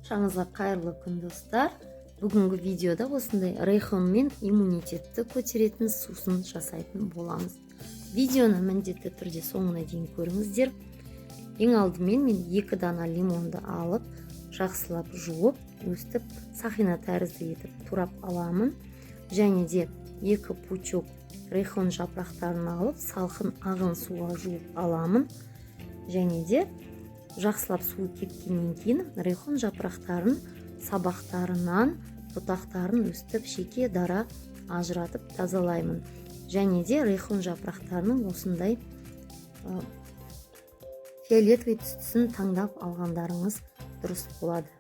Шаңызға қайырлы күн достар. Бүгінгі видеода осындай райхон мен иммунитетті көтеретін сусын жасайтын боламыз. Видеоны міндетті түрде соңына дейін көріңіздер. Ең алдымен мен 2 дана лимонды алып, жақсылап жуып, өстіп сақина тәрізді етіп турап аламын. Және де 2 пучок райхон жапырақтарын алып, салқын ағын суға жуып аламын. Және де жақсылап суы кепкеннен кейін райхон жапырақтарын сабақтарынан бұтақтарын өстіп шеке дара ажыратып тазалаймын. Және де райхон жапырақтарының осындай фиолетовый түстісін таңдап алғандарыңыз дұрыс болады.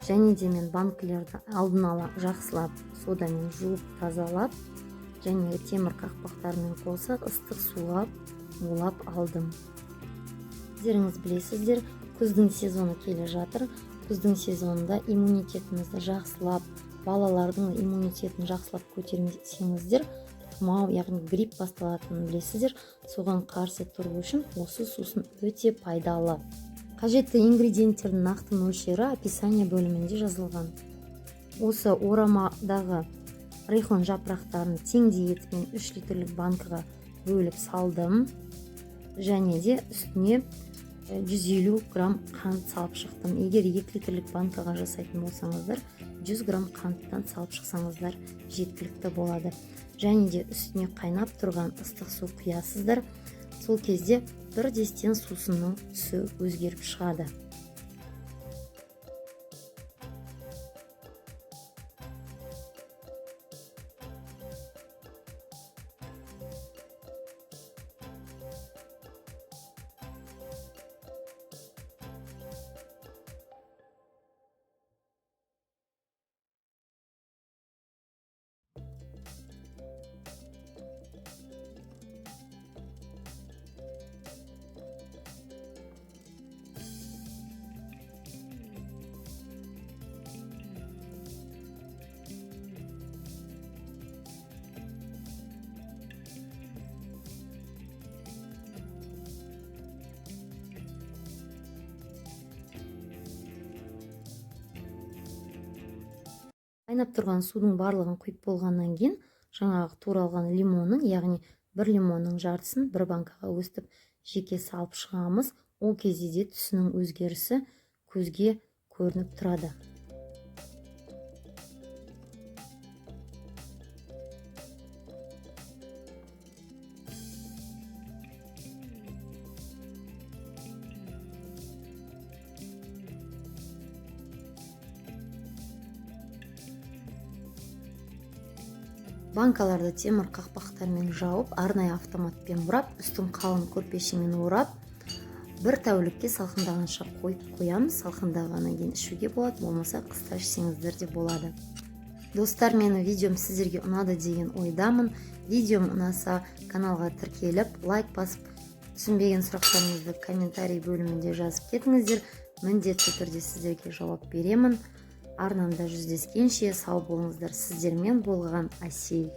Және де мен банкілерді алдын ала жақсылап содамен жуып тазалап, және темір қақпақтармен қоса ыстық суға булап алдым. Өздеріңіз білесіздер, күздің сезоны келе жатыр. Күздің сезонында иммунитетімізді жақсылап, балалардың иммунитетін жақсылап көтерсеңіздер, тұмау, яғни грипп басталатынын білесіздер. Соған қарсы тұру үшін осы сусын өте пайдалы. Қажетті ингредиенттердің нақты мөлшері описание бөлімінде жазылған. Осы орамадағы райхон жапырақтарын теңдей етіп 3 литрлік банкаға бөліп салдым. Және де үстіне 150 грамм қант салып шықтым. Егер 2 литрлік банкаға жасайтын болсаңыздар, 100 грамм қанттан салып шықсаңыздар жеткілікті болады. Және де үстіне қайнап тұрған ыстық су құясыздар. Сол кезде бір дестен сусынның түсі өзгеріп шығады. Қайнап тұрған судың барлығын құйып болғаннан кейін, жаңағы туралған лимонның, яғни бір лимонның жартысын бір банкаға өстіп жеке салып шығамыз. Ол кезде де түсінің өзгерісі көзге көрініп тұрады. Банкаларды темір қақпақтармен жауып, арнайы автоматпен бұрап, үстін қалың көрпешемен орап, бір тәулікке салқындағанша қойып қоямыз. Салқындағаннан кейін ішуге болады, болмаса қыста ішсеңіздер де болады. Достар, менің видеом сіздерге ұнады деген ойдамын. Видеом ұнаса каналға тіркеліп, лайк басып, түсінбеген сұрақтарыңызды комментарий бөлімінде жазып кетіңіздер. Міндетті түрде сіздерге жауап беремін. Арнамда жүздескенше сау болыңыздар. Сіздермен болған Асей.